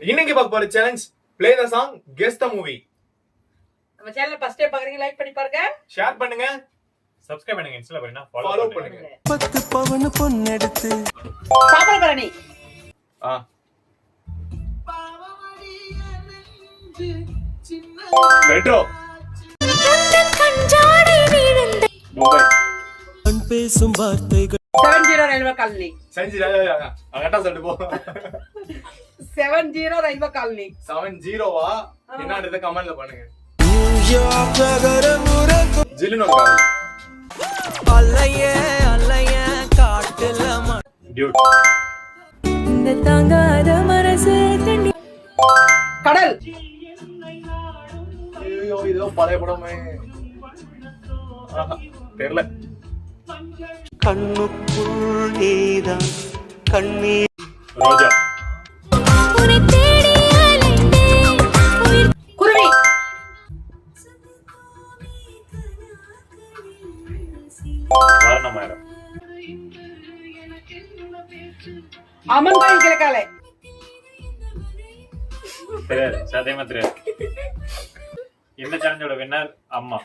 இன்னைக்கு பார்க்க போற challenge play the song guess the movie. நம்ம சேனலை ஃபர்ஸ்ட் டைம் பாக்குறீங்க, லைக் பண்ணி பாருங்க, ஷேர் பண்ணுங்க, சப்ஸ்கிரைப் பண்ணுங்க, இன்ஸ்டால பாருங்க, ஃபாலோ பண்ணுங்க. 10 பவன் பொன்னெடுத்து சாப்பிட பரணி மெட்ரோ மும்பை கண் பேசும் வார்த்தைகள் 70 ரயில்வே காலனி. செஞ்சு கரெக்டா சொல்லிட்டு போ. 70 ரயில்வே காலனி. 70வா என்னன்றத கமெண்ட்ல பண்ணுங்க. நியூயார்க் நகரம் உறங்கும் ஜில்லுனு கால் அல்லையே அல்லையே காட்டுல டியூட் இந்த தாங்காத மனசு தண்ணி கடல். ஐயோ இதோ பழைய படமே. தெரியல. கண்ணுக்குள் நீதான் கண்ணீர் ரோஜா உன்னை தேடி அலைந்தேன் உயிர் குருவி. வாரணமாயிரம். அம்மன் கோயில் கிழக்காலை. தெரியாது, சத்தியமா தெரியாது. இந்த சேலஞ்சோட வின்னர் அம்மா.